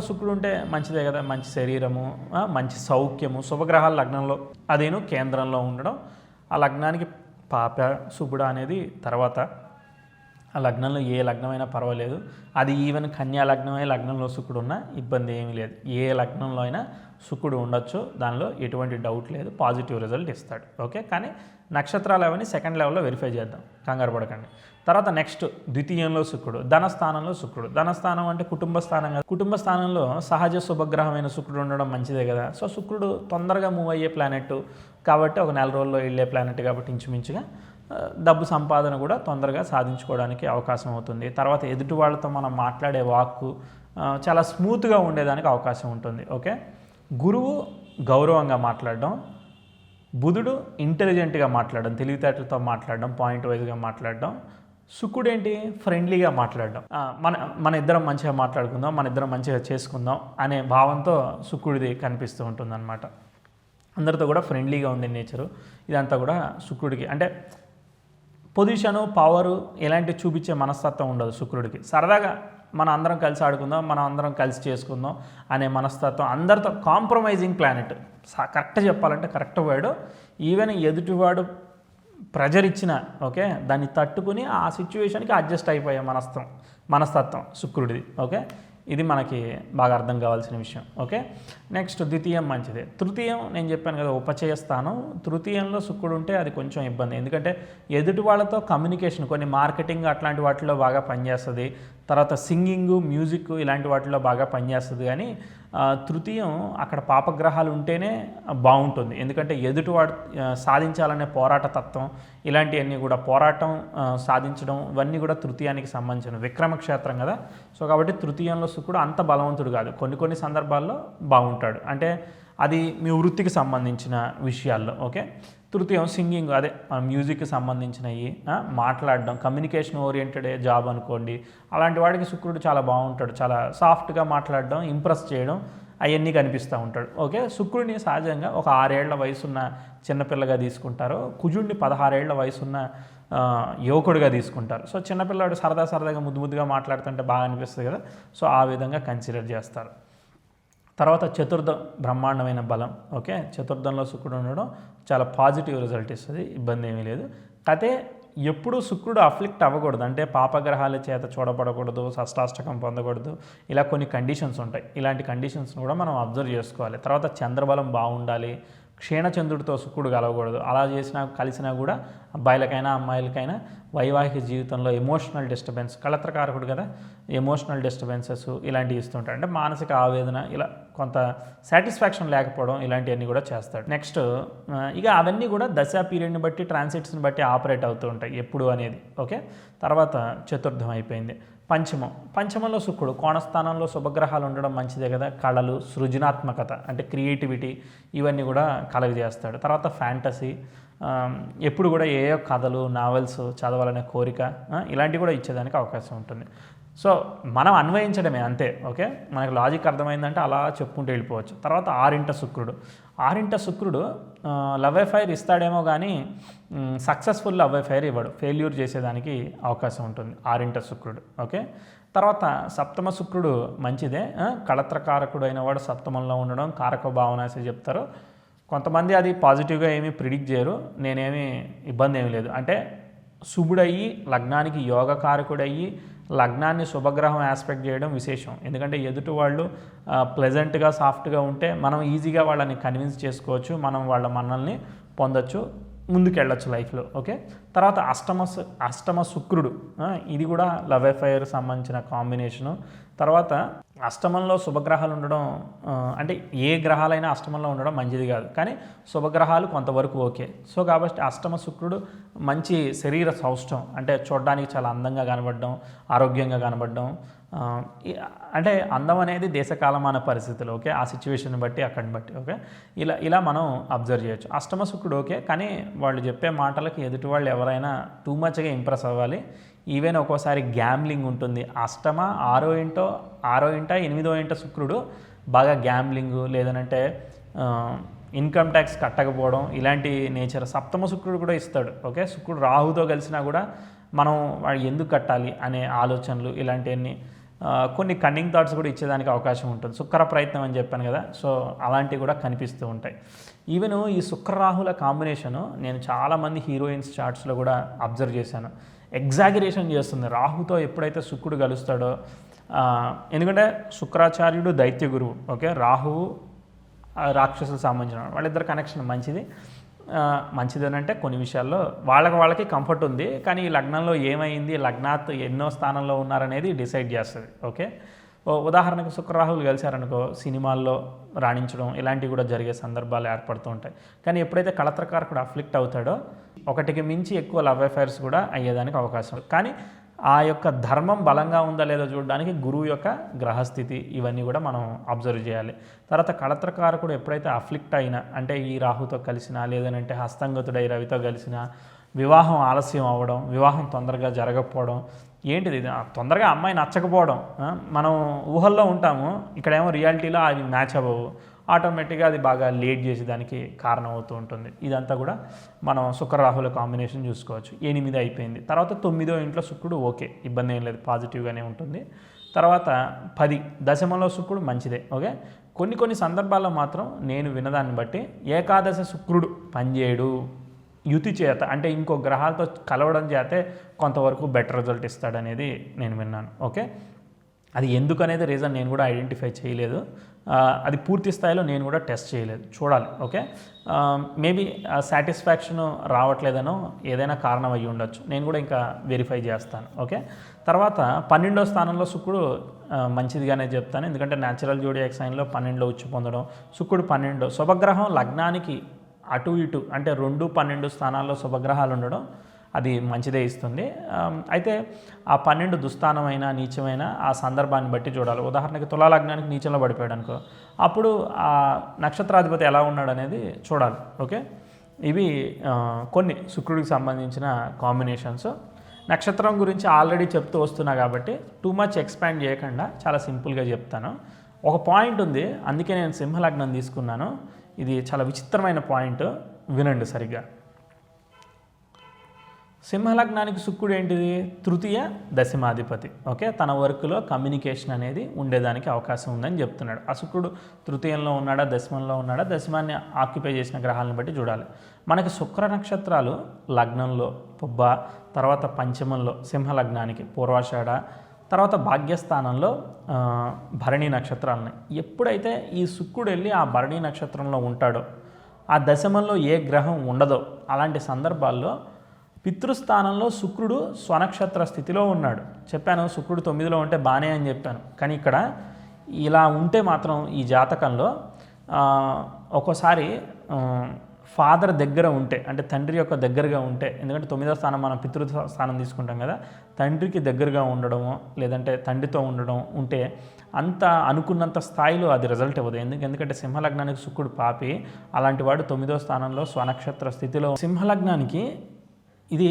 శుక్రుడు ఉంటే మంచిదే కదా, మంచి శరీరము, మంచి సౌఖ్యము, శుభగ్రహాలు లగ్నంలో అదేను కేంద్రంలో ఉండడం. ఆ లగ్నానికి పాప శుభుడు అనేది తర్వాత, ఆ లగ్నంలో ఏ లగ్నమైనా పర్వాలేదు, అది ఈవెన్ కన్యా లగ్నమే లగ్నంలో శుక్రుడు ఉన్నా ఇబ్బంది ఏమీ లేదు. ఏ లగ్నంలో అయినా శుక్రుడు ఉండొచ్చు, దానిలో ఎటువంటి డౌట్ లేదు, పాజిటివ్ రిజల్ట్ ఇస్తాడు. ఓకే, కానీ నక్షత్రాలు అవన్నీ సెకండ్ లెవెల్లో వెరిఫై చేద్దాం, కంగారు పడకండి. తర్వాత నెక్స్ట్ ద్వితీయంలో శుక్రుడు, ధనస్థానంలో శుక్రుడు. ధనస్థానం అంటే కుటుంబ స్థానం కదా, కుటుంబ స్థానంలో సహజ శుభగ్రహమైన శుక్రుడు ఉండడం మంచిదే కదా. సో శుక్రుడు తొందరగా మూవ్ అయ్యే ప్లానెట్ కాబట్టి, ఒక 4 రోజుల్లో వెళ్ళే ప్లానెట్ కాబట్టి ఇంచుమించుగా డబ్బు సంపాదన కూడా తొందరగా సాధించుకోవడానికి అవకాశం అవుతుంది. తర్వాత ఎదుటి వాళ్ళతో మనం మాట్లాడే వాక్కు, చాలా స్మూత్గా ఉండేదానికి అవకాశం ఉంటుంది. ఓకే, గురువు గౌరవంగా మాట్లాడడం, బుధుడు ఇంటెలిజెంట్గా మాట్లాడడం, తెలివితేటలతో మాట్లాడడం, పాయింట్ వైజ్గా మాట్లాడడం, శుక్రుడు ఏంటి ఫ్రెండ్లీగా మాట్లాడడం, మన ఇద్దరం మంచిగా మాట్లాడుకుందాం, మన ఇద్దరం మంచిగా చేసుకుందాం అనే భావంతో శుక్రుడిది కనిపిస్తూ ఉంటుందన్నమాట. అందరితో కూడా ఫ్రెండ్లీగా ఉండే నేచరు ఇదంతా కూడా శుక్రుడికి. అంటే పొజిషను, పవరు ఇలాంటివి చూపించే మనస్తత్వం ఉండదు శుక్రుడికి. సరదాగా మనం అందరం కలిసి ఆడుకుందాం, మనం అందరం కలిసి చేసుకుందాం అనే మనస్తత్వం, అందరితో కాంప్రమైజింగ్ ప్లానెట్. కరెక్ట్ చెప్పాలంటే కరెక్ట్ వర్డ్. ఈవెన్ ఎదుటివాడు ప్రెజర్ ఇచ్చిన ఓకే దాన్ని తట్టుకుని ఆ సిచ్యువేషన్కి అడ్జస్ట్ అయిపోయే మనస్తత్వం శుక్రుడిది. ఓకే, ఇది మనకి బాగా అర్థం కావాల్సిన విషయం. ఓకే, నెక్స్ట్ ద్వితీయం మంచిదే. తృతీయం నేను చెప్పాను కదా ఉపచయ స్థానం. తృతీయంలో శుక్రుడు ఉంటే అది కొంచెం ఇబ్బంది, ఎందుకంటే ఎదుటి వాళ్ళతో కమ్యూనికేషన్, కొన్ని మార్కెటింగ్ అట్లాంటి వాటిలో బాగా పనిచేస్తుంది, తర్వాత సింగింగు, మ్యూజిక్ ఇలాంటి వాటిలో బాగా పనిచేస్తుంది. కానీ తృతీయం అక్కడ పాపగ్రహాలు ఉంటేనే బాగుంటుంది, ఎందుకంటే ఎదుటివాడు సాధించాలనే పోరాట తత్వం ఇలాంటివన్నీ కూడా, పోరాటం సాధించడం ఇవన్నీ కూడా తృతీయానికి సంబంధించిన విక్రమక్షేత్రం కదా. సో కాబట్టి తృతీయంలో శుక్రుడు అంత బలవంతుడు కాదు, కొన్ని సందర్భాల్లో బాగుంటాడు, అంటే అది మీ వృత్తికి సంబంధించిన విషయాల్లో. ఓకే, తృతీయం సింగింగ్, అదే మ్యూజిక్కి సంబంధించినవి, మాట్లాడడం, కమ్యూనికేషన్ ఓరియంటెడ్ జాబ్ అనుకోండి, అలాంటి వాడికి శుక్రుడు చాలా బాగుంటాడు. చాలా సాఫ్ట్గా మాట్లాడడం, ఇంప్రెస్ చేయడం అవన్నీ కనిపిస్తూ ఉంటాడు. ఓకే, శుక్రుడిని సహజంగా ఒక 6 ఏళ్ల వయసున్న చిన్నపిల్లగా తీసుకుంటారు, కుజుడిని 16 ఏళ్ల వయసున్న యువకుడిగా తీసుకుంటారు. సో చిన్నపిల్లాడు సరదాగా ముద్దుగా మాట్లాడుతుంటే బాగా అనిపిస్తుంది కదా. సో ఆ విధంగా కన్సిడర్ చేస్తారు. తర్వాత చతుర్థ బ్రహ్మాండమైన బలం. ఓకే, చతుర్థంలో శుక్రుడు ఉండడం చాలా పాజిటివ్ రిజల్ట్ ఇస్తుంది, ఇబ్బంది ఏమీ లేదు. అయితే ఎప్పుడూ శుక్రుడు అఫ్లిక్ట్ అవ్వకూడదు, అంటే పాపగ్రహాల చేత చూడబడకూడదు, షష్టాష్టకం పొందకూడదు, ఇలా కొన్ని కండిషన్స్ ఉంటాయి. ఇలాంటి కండిషన్స్ని కూడా మనం అబ్జర్వ్ చేసుకోవాలి. తర్వాత చంద్రబలం బాగుండాలి, క్షీణచంద్రుడితో శుక్రుడు కలవకూడదు. అలా కలిసినా కూడా అబ్బాయిలకైనా అమ్మాయిలకైనా వైవాహిక జీవితంలో ఎమోషనల్ డిస్టర్బెన్స్, కళత్రకారకుడు కదా, ఎమోషనల్ డిస్టర్బెన్సెస్ ఇలాంటివి ఇస్తుంటాడు, అంటే మానసిక ఆవేదన, ఇలా కొంత సాటిస్ఫాక్షన్ లేకపోవడం ఇలాంటివన్నీ కూడా చేస్తాడు. నెక్స్ట్ ఇక అవన్నీ కూడా దశా పీరియడ్ని బట్టి, ట్రాన్సిట్స్ని బట్టి ఆపరేట్ అవుతూ ఉంటాయి ఎప్పుడు అనేది. ఓకే, తర్వాత చతుర్థం అయిపోయింది. పంచమంలో శుక్రుడు కోణస్థానంలో శుభగ్రహాలు ఉండడం మంచిదే కదా. కళలు, సృజనాత్మకత అంటే క్రియేటివిటీ ఇవన్నీ కూడా కలగజేస్తాడు. తర్వాత ఫ్యాంటసీ, ఎప్పుడు కూడా ఏ కథలు, నావెల్స్ చదవాలనే కోరిక ఇలాంటివి కూడా ఇచ్చేదానికి అవకాశం ఉంటుంది. సో మనం అన్వయించడమే అంతే. ఓకే, మనకు లాజిక్ అర్థమైందంటే అలా చెప్పుకుంటూ వెళ్ళిపోవచ్చు. తర్వాత 6 శుక్రుడు లవ్ అఫైర్ ఇస్తాడేమో కానీ సక్సెస్ఫుల్ లవ్ అఫైర్ ఇవ్వడు, ఫెయిల్యూర్ చేసేదానికి అవకాశం ఉంటుంది 6 శుక్రుడు. ఓకే, తర్వాత సప్తమ శుక్రుడు మంచిదే, కళత్రకారకుడు అయిన వాడు సప్తమంలో ఉండడం కారక భావనాశ చెప్తారు. కొంతమంది అది పాజిటివ్గా ఏమీ ప్రిడిక్ట్ చేయరు, నేనేమీ ఇబ్బంది ఏమీ లేదు. అంటే శుభుడయ్యి లగ్నానికి యోగకారకుడయ్యి లగ్నాన్ని శుభగ్రహం ఆస్పెక్ట్ చేయడం విశేషం, ఎందుకంటే ఎదుటి వాళ్ళు ప్లెజెంట్గా సాఫ్ట్గా ఉంటే మనం ఈజీగా వాళ్ళని కన్విన్స్ చేసుకోవచ్చు, మనం వాళ్ళ మన్నల్ని పొందొచ్చు, ముందుకెళ్ళచ్చు లైఫ్లో. ఓకే, తర్వాత అష్టమ శుక్రుడు, ఇది కూడా లవ్ అఫైర్ సంబంధించిన కాంబినేషను. తర్వాత అష్టమంలో శుభగ్రహాలు ఉండడం, అంటే ఏ గ్రహాలైనా అష్టమంలో ఉండడం మంచిది కాదు, కానీ శుభగ్రహాలు కొంతవరకు ఓకే. సో కాబట్టి అష్టమ శుక్రుడు మంచి శరీర సౌష్ఠం, అంటే చూడడానికి చాలా అందంగా కనబడడం, ఆరోగ్యంగా కనబడడం, అంటే అందం అనేది దేశకాలమాన పరిస్థితులు. ఓకే, ఆ సిచ్యువేషన్ బట్టి అక్కడిని బట్టి. ఓకే, ఇలా మనం అబ్జర్వ్ చేయొచ్చు. అష్టమ శుక్రుడు ఓకే, కానీ వాళ్ళు చెప్పే మాటలకి ఎదుటి వాళ్ళు ఎవరైనా టూ మచ్గా ఇంప్రెస్ అవ్వాలి. ఈవెన్ ఒక్కోసారి గ్యామ్లింగ్ ఉంటుంది. అష్టమ 6వ ఇంట 8వ ఇంట శుక్రుడు బాగా గ్యామ్లింగు, లేదనంటే ఇన్కమ్ ట్యాక్స్ కట్టకపోవడం ఇలాంటి నేచర్ సప్తమ శుక్రుడు కూడా ఇస్తాడు. ఓకే, శుక్రుడు రాహుతో కలిసినా కూడా మనం వాడు ఎందుకు కట్టాలి అనే ఆలోచనలు ఇలాంటివన్నీ, కొన్ని కన్నింగ్ థాట్స్ కూడా ఇచ్చేదానికి అవకాశం ఉంటుంది. శుక్ర ప్రయత్నం అని చెప్పాను కదా, సో అలాంటివి కూడా కనిపిస్తూ ఉంటాయి. ఈవెన్ ఈ శుక్రరాహుల కాంబినేషను నేను చాలామంది హీరోయిన్స్ చార్ట్స్లో కూడా అబ్జర్వ్ చేశాను, ఎగ్జాగరేషన్ చేస్తుంది. రాహుతో ఎప్పుడైతే శుక్రుడు కలుస్తాడో, ఎందుకంటే శుక్రాచార్యుడు దైత్య గురువు, ఓకే, రాహువు రాక్షసులకు సంబంధించిన వాళ్ళిద్దరు కనెక్షన్ మంచిదేనంటే కొన్ని విషయాల్లో వాళ్ళకి కంఫర్ట్ ఉంది, కానీ ఈ లగ్నంలో ఏమైంది, లగ్నాత్ ఎన్నో స్థానంలో ఉన్నారనేది డిసైడ్ చేస్తుంది. ఓకే, ఉదాహరణకు శుక్రరాహులు కలిశారనుకో సినిమాల్లో రాణించడం ఇలాంటివి కూడా జరిగే సందర్భాలు ఏర్పడుతూ ఉంటాయి. కానీ ఎప్పుడైతే కళత్రకారకుడు అఫ్లిక్ట్ అవుతాడో ఒకటికి మించి ఎక్కువ లవ్ అఫైర్స్ కూడా అయ్యేదానికి అవకాశం. కానీ ఆ యొక్క ధర్మం బలంగా ఉందా లేదో చూడడానికి గురువు యొక్క గ్రహస్థితి ఇవన్నీ కూడా మనం అబ్జర్వ్ చేయాలి. తర్వాత కళత్రకారకుడు ఎప్పుడైతే అఫ్లిక్ట్ అయినా, అంటే ఈ రాహుతో కలిసినా లేదనంటే హస్తంగతుడై రవితో కలిసినా, వివాహం ఆలస్యం అవ్వడం, వివాహం తొందరగా జరగకపోవడం, ఏంటిది తొందరగా అమ్మాయి నచ్చకపోవడం, మనం ఊహల్లో ఉంటాము, ఇక్కడేమో రియాలిటీలో అవి మ్యాచ్ అవ్వవు, ఆటోమేటిక్గా అది బాగా లేట్ చేసేదానికి కారణం అవుతూ ఉంటుంది. ఇదంతా కూడా మనం శుక్రరాహుల కాంబినేషన్ చూసుకోవచ్చు. 8 అయిపోయింది, తర్వాత 9వ ఇంట్లో శుక్రుడు ఓకే, ఇబ్బంది ఏం లేదు, పాజిటివ్గానే ఉంటుంది. తర్వాత 10 దశమంలో శుక్రుడు మంచిదే. ఓకే, కొన్ని సందర్భాల్లో మాత్రం నేను విన్నదాన్ని బట్టి ఏకాదశ శుక్రుడు పనిచేయడు, యుతి చేత అంటే ఇంకో గ్రహాలతో కలవడం చేతే కొంతవరకు బెటర్ రిజల్ట్ ఇస్తాడనేది నేను విన్నాను. ఓకే, అది ఎందుకనేది రీజన్ నేను కూడా ఐడెంటిఫై చేయలేదు, అది పూర్తి స్థాయిలో నేను కూడా టెస్ట్ చేయలేదు, చూడాలి. ఓకే, మేబీ సాటిస్ఫాక్షన్ రావట్లేదనో ఏదైనా కారణం అయ్యి ఉండొచ్చు, నేను కూడా ఇంకా వెరిఫై చేస్తాను. ఓకే, తర్వాత 12వ స్థానంలో శుక్రుడు మంచిదిగానే చెప్తాను, ఎందుకంటే న్యాచురల్ జోడియాక్ సైన్లో 12లో ఉచ్చు పొందడం, శుక్రుడు 12 శుభగ్రహం లగ్నానికి అటు ఇటు అంటే 2, 12 స్థానాల్లో శుభగ్రహాలు ఉండడం అది మంచిదే ఇస్తుంది. అయితే ఆ 12 దుస్థానమైన నీచమైన ఆ సందర్భాన్ని బట్టి చూడాలి. ఉదాహరణకి తులా లగ్నానికి నీచంలో పడిపోయాడు అనుకో, అప్పుడు ఆ నక్షత్రాధిపతి ఎలా ఉన్నాడు అనేది చూడాలి. ఓకే, ఇవి కొన్ని శుక్రుడికి సంబంధించిన కాంబినేషన్స్. నక్షత్రం గురించి ఆల్రెడీ చెప్తూ వస్తున్నా కాబట్టి టూ మచ్ ఎక్స్పాండ్ చేయకుండా చాలా సింపుల్గా చెప్తాను. ఒక పాయింట్ ఉంది, అందుకే నేను సింహలగ్నం తీసుకున్నాను. ఇది చాలా విచిత్రమైన పాయింట్, వినండి సరిగ్గా. సింహలగ్నానికి శుక్రుడు ఏంటిది? తృతీయ దశమాధిపతి. ఓకే, తన వర్క్లో కమ్యూనికేషన్ అనేది ఉండేదానికి అవకాశం ఉందని చెప్తున్నాడు. ఆ శుక్రుడు తృతీయంలో ఉన్నాడా, దశమంలో ఉన్నాడా, దశమాన్ని ఆక్యుపై చేసిన గ్రహాలను బట్టి చూడాలి. మనకి శుక్ర నక్షత్రాలు లగ్నంలో పుబ్బ, తర్వాత పంచమంలో సింహలగ్నానికి పూర్వాషాఢ, తర్వాత భాగ్యస్థానంలో భరణి నక్షత్రాలని. ఎప్పుడైతే ఈ శుక్రుడు వెళ్ళి ఆ భరణి నక్షత్రంలో ఉంటాడో, ఆ దశమంలో ఏ గ్రహం ఉండదో, అలాంటి సందర్భాల్లో పితృస్థానంలో శుక్రుడు స్వనక్షత్ర స్థితిలో ఉన్నాడు. చెప్పాను శుక్రుడు 9లో ఉంటే బానే అని చెప్పాను, కానీ ఇక్కడ ఇలా ఉంటే మాత్రం ఈ జాతకంలో ఒక్కోసారి ఫాదర్ దగ్గర ఉంటే, అంటే తండ్రి యొక్క దగ్గరగా ఉంటే, ఎందుకంటే 9వ స్థానం మనం పితృ స్థానం తీసుకుంటాం కదా, తండ్రికి దగ్గరగా ఉండడము లేదంటే తండ్రితో ఉండడం ఉంటే అంత అనుకున్నంత స్థాయిలో అది రిజల్ట్ ఇవ్వదు. ఎందుకంటే సింహలగ్నానికి శుక్రుడు పాపి, అలాంటి వాడు 9వ స్థానంలో స్వనక్షత్ర స్థితిలో. సింహలగ్నానికి ఇది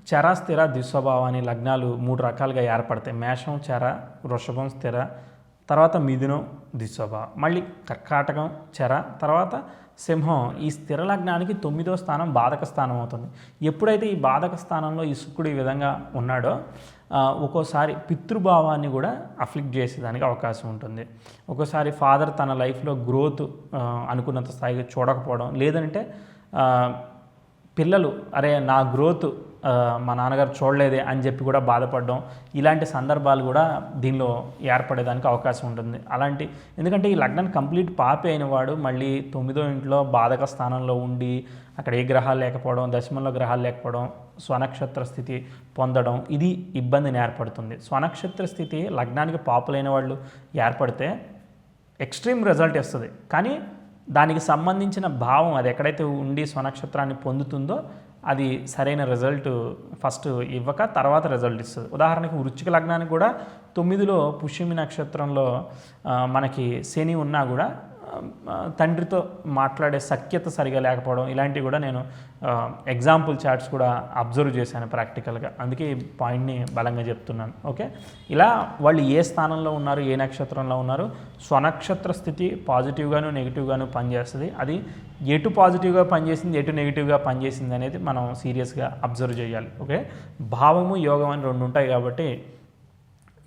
చర స్థిర దిస్వభావం అనే లగ్నాలు 3 రకాలుగా ఏర్పడతాయి. మేషం చర, వృషభం స్థిర, తర్వాత మిథునం దిస్వభావం, మళ్ళీ కర్కాటకం చర, తర్వాత సింహం. ఈ స్థిర లగ్నానికి 9వ స్థానం బాధక స్థానం అవుతుంది. ఎప్పుడైతే ఈ బాధక స్థానంలో ఈ శుక్రుడు ఈ విధంగా ఉన్నాడో ఒక్కోసారి పితృభావాన్ని కూడా అఫ్లిక్ట్ చేసేదానికి అవకాశం ఉంటుంది. ఒక్కోసారి ఫాదర్ తన లైఫ్లో గ్రోత్ అనుకున్నంత స్థాయిగా చూడకపోవడం, లేదంటే పిల్లలు అరే నా గ్రోత్ మా నాన్నగారు చూడలేదే అని చెప్పి కూడా బాధపడడం, ఇలాంటి సందర్భాలు కూడా దీనిలో ఏర్పడేదానికి అవకాశం ఉంటుంది. ఎందుకంటే ఈ లగ్నం కంప్లీట్ పాపి అయిన వాడు మళ్ళీ 9వ ఇంట్లో బాధక స్థానంలో ఉండి అక్కడ ఏ గ్రహాలు లేకపోవడం, దశమంలో గ్రహాలు లేకపోవడం, స్వనక్షత్ర స్థితి పొందడం, ఇది ఇబ్బందిని ఏర్పడుతుంది. స్వనక్షత్ర స్థితి లగ్నానికి పాపులైన వాళ్ళు ఏర్పడితే ఎక్స్ట్రీమ్ రిజల్ట్ ఇస్తుంది, కానీ దానికి సంబంధించిన భావం అది ఎక్కడైతే ఉండి స్వనక్షత్రాన్ని పొందుతుందో అది సరైన రిజల్ట్ ఫస్ట్ ఇవ్వక తర్వాత రిజల్ట్ ఇస్తుంది. ఉదాహరణకి వృశ్చిక లగ్నానికి కూడా 9లో పుష్యమి నక్షత్రంలో మనకి శని ఉన్నా కూడా తండ్రితో మాట్లాడే సఖ్యత సరిగా లేకపోవడం, ఇలాంటివి కూడా నేను ఎగ్జాంపుల్ చార్ట్స్ కూడా అబ్జర్వ్ చేశాను ప్రాక్టికల్గా, అందుకే ఈ పాయింట్ని బలంగా చెప్తున్నాను. ఓకే, ఇలా వాళ్ళు ఏ స్థానంలో ఉన్నారు, ఏ నక్షత్రంలో ఉన్నారు, స్వనక్షత్ర స్థితి పాజిటివ్గాను నెగిటివ్గాను పనిచేస్తుంది. అది ఎటు పాజిటివ్గా పనిచేసింది, ఎటు నెగిటివ్గా పనిచేసింది అనేది మనం సీరియస్గా అబ్జర్వ్ చేయాలి. ఓకే, భావము యోగం అని 2 ఉంటాయి కాబట్టి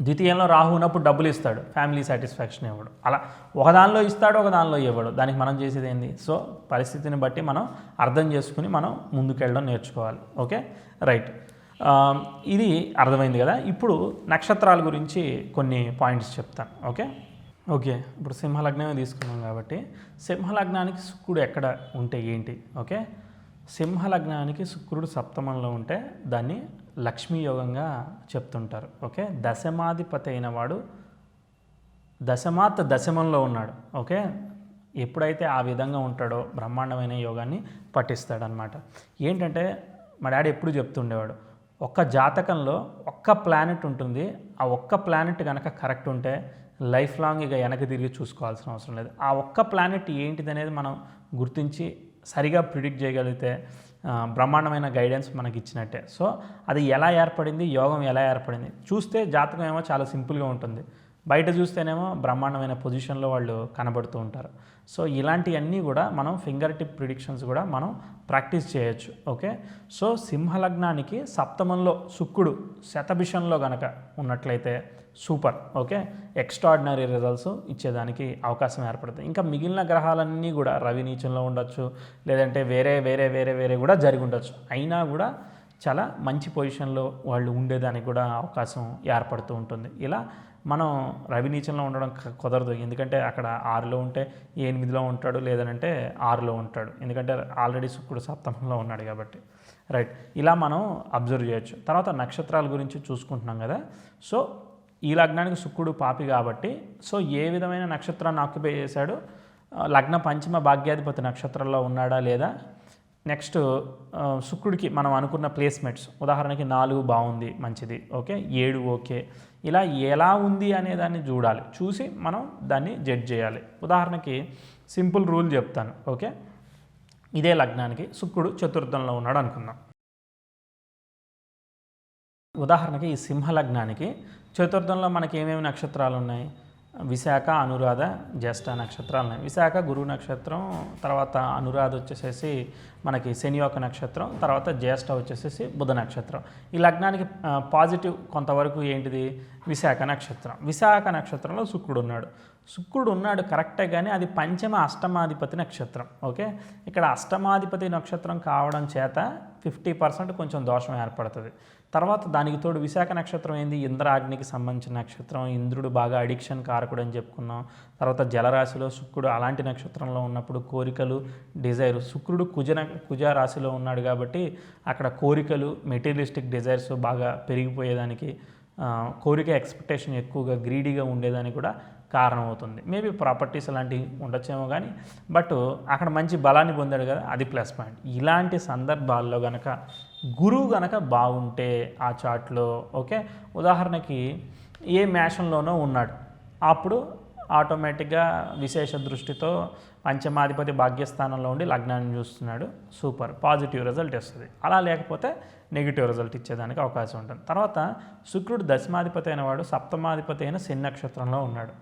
ద్వితీయంలో రాహు ఉన్నప్పుడు డబ్బులు ఇస్తాడు, ఫ్యామిలీ సాటిస్ఫాక్షన్ ఇవ్వడు, అలా ఒకదానిలో ఇస్తాడు ఒకదానిలో ఇవ్వడు. దానికి మనం చేసేది ఏంది? సో పరిస్థితిని బట్టి మనం అర్థం చేసుకుని మనం ముందుకెళ్ళడం నేర్చుకోవాలి. ఓకే, రైట్, ఇది అర్థమైంది కదా. ఇప్పుడు నక్షత్రాల గురించి కొన్ని పాయింట్స్ చెప్తాను. ఓకే, ఇప్పుడు సింహలగ్నమే తీసుకున్నాం కాబట్టి సింహలగ్నానికి శుక్రుడు ఎక్కడ ఉంటే ఏంటి? ఓకే, సింహలగ్నానికి శుక్రుడు సప్తమంలో ఉంటే దాన్ని లక్ష్మీ యోగంగా చెప్తుంటారు. ఓకే, దశమాధిపతి అయిన వాడు దశమంలో ఉన్నాడు. ఓకే, ఎప్పుడైతే ఆ విధంగా ఉంటాడో బ్రహ్మాండమైన యోగాన్ని పఠిస్తాడనమాట. ఏంటంటే మా డాడీ ఎప్పుడు చెప్తుండేవాడు, ఒక్క జాతకంలో ఒక్క ప్లానెట్ ఉంటుంది. ఆ ఒక్క ప్లానెట్ కనుక కరెక్ట్ ఉంటే లైఫ్ లాంగ్ ఇక వెనక్కి తిరిగి చూసుకోవాల్సిన అవసరం లేదు. ఆ ఒక్క ప్లానెట్ ఏంటిది అనేది మనం గుర్తించి సరిగా ప్రిడిక్ట్ చేయగలిగితే బ్రహ్మాండమైన గైడెన్స్ మనకి ఇచ్చినట్టే. సో అది ఎలా ఏర్పడింది, యోగం ఎలా ఏర్పడింది చూస్తే జాతకం ఏమో చాలా సింపుల్గా ఉంటుంది, బయట చూస్తేనేమో బ్రహ్మాండమైన పొజిషన్లో వాళ్ళు కనబడుతూ ఉంటారు. సో ఇలాంటివన్నీ కూడా మనం ఫింగర్ టిప్ ప్రిడిక్షన్స్ కూడా మనం ప్రాక్టీస్ చేయొచ్చు. ఓకే, సో సింహలగ్నానికి సప్తమంలో శుక్రుడు శతభిషంలో కనుక ఉన్నట్లయితే సూపర్. ఓకే, ఎక్స్ట్రాడినరీ రిజల్ట్స్ ఇచ్చేదానికి అవకాశం ఏర్పడుతుంది. ఇంకా మిగిలిన గ్రహాలన్నీ కూడా రవి నీచంలో ఉండొచ్చు, లేదంటే వేరే వేరే వేరే వేరే కూడా జరిగి ఉండొచ్చు, అయినా కూడా చాలా మంచి పొజిషన్లో వాళ్ళు ఉండేదానికి కూడా అవకాశం ఏర్పడుతూ ఉంటుంది. ఇలా మనం రవి నీచంలో ఉండడం కుదరదు, ఎందుకంటే అక్కడ 6లో ఉంటే 8లో ఉంటాడు, లేదనంటే 6లో ఉంటాడు, ఎందుకంటే ఆల్రెడీ శుక్రుడు సప్తమంలో ఉన్నాడు కాబట్టి. రైట్, ఇలా మనం అబ్జర్వ్ చేయొచ్చు. తర్వాత నక్షత్రాల గురించి చూసుకుంటున్నాం కదా. సో ఈ లగ్నానికి శుక్రుడు పాపి కాబట్టి సో ఏ విధమైన నక్షత్రాన్ని ఆక్యుపై చేశాడు, లగ్న పంచమ భాగ్యాధిపతి నక్షత్రంలో ఉన్నాడా లేదా, నెక్స్ట్ శుక్రుడికి మనం అనుకున్న ప్లేస్మెంట్స్, ఉదాహరణకి 4 బాగుంది మంచిది, ఓకే 7 ఓకే, ఇలా ఎలా ఉంది అనే దాన్ని చూడాలి, చూసి మనం దాన్ని జడ్జ్ చేయాలి. ఉదాహరణకి సింపుల్ రూల్ చెప్తాను. ఓకే, ఇదే లగ్నానికి శుక్రుడు చతుర్థంలో ఉన్నాడు అనుకుందాం. ఉదాహరణకి ఈ సింహ లగ్నానికి చతుర్థంలో మనకి ఏమేమి నక్షత్రాలు ఉన్నాయి, విశాఖ, అనురాధ, జ్యేష్ఠ నక్షత్రాలు ఉన్నాయి. విశాఖ గురువు నక్షత్రం, తర్వాత అనురాధ వచ్చేసేసి మనకి శని యొక్క నక్షత్రం, తర్వాత జ్యేష్ఠ వచ్చేసేసి బుధ నక్షత్రం. ఈ లగ్నానికి పాజిటివ్ కొంతవరకు ఏంటిది, విశాఖ నక్షత్రం. విశాఖ నక్షత్రంలో శుక్రుడు ఉన్నాడు కరెక్టే, కానీ అది పంచమ అష్టమాధిపతి నక్షత్రం. ఓకే, ఇక్కడ అష్టమాధిపతి నక్షత్రం కావడం చేత 50% కొంచెం దోషం ఏర్పడుతుంది. తర్వాత దానికి తోడు విశాఖ నక్షత్రం ఏంది, ఇంద్రాగ్నికి సంబంధించిన నక్షత్రం, ఇంద్రుడు బాగా అడిక్షన్ కారకుడు అని చెప్పుకున్నాం. తర్వాత జలరాశిలో శుక్రుడు అలాంటి నక్షత్రంలో ఉన్నప్పుడు కోరికలు, డిజైర్, శుక్రుడు కుజ రాశిలో ఉన్నాడు కాబట్టి అక్కడ కోరికలు, మెటీరియలిస్టిక్ డిజైర్స్ బాగా పెరిగిపోయేదానికి, కోరిక ఎక్స్పెక్టేషన్ ఎక్కువగా గ్రీడీగా ఉండేదానికి కూడా కారణమవుతుంది. మేబీ ప్రాపర్టీస్ అలాంటివి ఉండొచ్చేమో కానీ, బట్ అక్కడ మంచి బలాన్ని పొందాడు కదా, అది ప్లస్ పాయింట్. ఇలాంటి సందర్భాల్లో కనుక గురువు కనుక బాగుంటే ఆ చార్ట్లో, ఓకే ఉదాహరణకి ఏ మేషంలోనో ఉన్నాడు, అప్పుడు ఆటోమేటిక్గా విశేష దృష్టితో పంచమాధిపతి భాగ్యస్థానంలో ఉండి లగ్నాన్ని చూస్తున్నాడు, సూపర్ పాజిటివ్ రిజల్ట్ ఇస్తుంది. అలా లేకపోతే నెగిటివ్ రిజల్ట్ ఇచ్చేదానికి అవకాశం ఉంటుంది. తర్వాత శుక్రుడు దశమాధిపతి అయిన వాడు సప్తమాధిపతి అయిన శని నక్షత్రంలో ఉన్నాడు.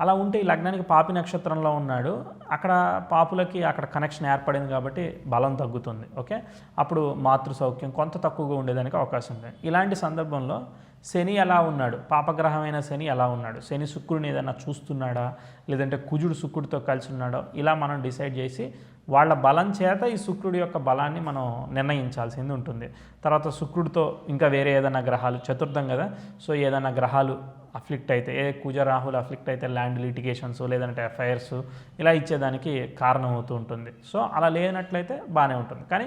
అలా ఉంటే ఈ లగ్నానికి పాపి నక్షత్రంలో ఉన్నాడు, అక్కడ పాపులకి అక్కడ కనెక్షన్ ఏర్పడింది కాబట్టి బలం తగ్గుతుంది. ఓకే, అప్పుడు మాతృ సౌఖ్యం కొంత తక్కువగా ఉండేదానికి అవకాశం ఉంది. ఇలాంటి సందర్భంలో శని ఎలా ఉన్నాడు, పాపగ్రహమైన శని ఎలా ఉన్నాడు, శని శుక్రుడిని ఏదైనా చూస్తున్నాడా, లేదంటే కుజుడు శుక్రుడితో కలిసి ఉన్నాడో, ఇలా మనం డిసైడ్ చేసి వాళ్ళ బలం చేత ఈ శుక్రుడి యొక్క బలాన్ని మనం నిర్ణయించాల్సింది ఉంటుంది. తర్వాత శుక్రుడితో ఇంకా వేరే ఏదైనా గ్రహాలు, చతుర్థం కదా, సో ఏదైనా గ్రహాలు అఫ్లిక్ట్ అయితే, కుజ రాహులు అఫ్లిక్ట్ అయితే ల్యాండ్ లిటిగేషన్స్ లేదంటే ఎఫ్ఐఆర్స్ ఇలా ఇచ్చేదానికి కారణం అవుతూ ఉంటుంది. సో అలా లేనట్లయితే బాగానే ఉంటుంది. కానీ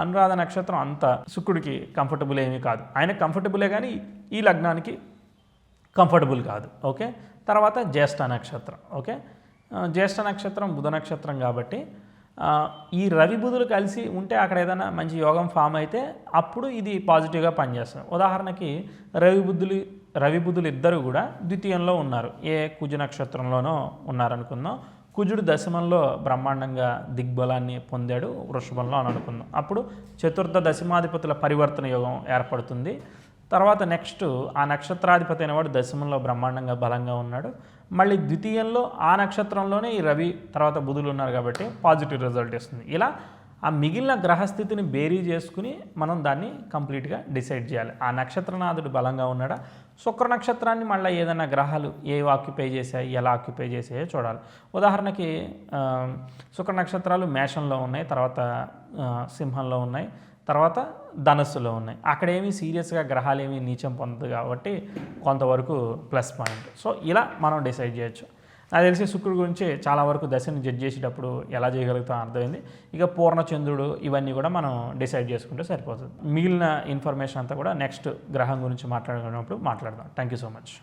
అనురాధ నక్షత్రం అంత శుక్రుడికి కంఫర్టబుల్ ఏమీ కాదు, ఆయన కంఫర్టబులే కానీ ఈ లగ్నానికి కంఫర్టబుల్ కాదు. ఓకే, తర్వాత జ్యేష్ఠ నక్షత్రం. ఓకే, జ్యేష్ఠ నక్షత్రం బుధ నక్షత్రం కాబట్టి ఈ రవి బుధులు కలిసి ఉంటే అక్కడ ఏదైనా మంచి యోగం ఫామ్ అయితే అప్పుడు ఇది పాజిటివ్గా పనిచేస్తుంది. ఉదాహరణకి రవి బుధులు ఇద్దరు కూడా ద్వితీయంలో ఉన్నారు, ఏ కుజ నక్షత్రంలోనో ఉన్నారనుకుందాం. కుజుడు దశమంలో బ్రహ్మాండంగా దిగ్బలాన్ని పొందాడు వృషభంలో అని అనుకుందాం. అప్పుడు చతుర్థ దశమాధిపతుల పరివర్తన యోగం ఏర్పడుతుంది. తర్వాత నెక్స్ట్ ఆ నక్షత్రాధిపతి అయినవాడు దశమంలో బ్రహ్మాండంగా బలంగా ఉన్నాడు, మళ్ళీ ద్వితీయంలో ఆ నక్షత్రంలోనే ఈ రవి తర్వాత బుధులు ఉన్నారు కాబట్టి పాజిటివ్ రిజల్ట్ ఇస్తుంది. ఇలా ఆ మిగిలిన గ్రహస్థితిని బేరీ చేసుకుని మనం దాన్ని కంప్లీట్గా డిసైడ్ చేయాలి. ఆ నక్షత్రనాథుడు బలంగా ఉన్నాడా, శుక్ర నక్షత్రాన్ని మళ్ళీ ఏదైనా గ్రహాలు ఏవి ఆక్యుపై చేశాయి, ఎలా ఆక్యుపై చేసాయో చూడాలి. ఉదాహరణకి శుక్ర నక్షత్రాలు మేషంలో ఉన్నాయి, తర్వాత సింహంలో ఉన్నాయి, తర్వాత ధనస్సులో ఉన్నాయి. అక్కడేమీ సీరియస్గా గ్రహాలు ఏమీ నీచం పొందదు కాబట్టి కొంతవరకు ప్లస్ పాయింట్. సో ఇలా మనం డిసైడ్ చేయొచ్చు. నాకు తెలిసి శుక్రుడి గురించి చాలా వరకు దశని జడ్జ్ చేసేటప్పుడు ఎలా చేయగలుగుతాం అర్థమైంది. ఇక పూర్ణచంద్రుడు ఇవన్నీ కూడా మనం డిసైడ్ చేసుకుంటే సరిపోతుంది. మిగిలిన ఇన్ఫర్మేషన్ అంతా కూడా నెక్స్ట్ గ్రహం గురించి మాట్లాడుకున్నప్పుడు మాట్లాడదాం. Thank you so much.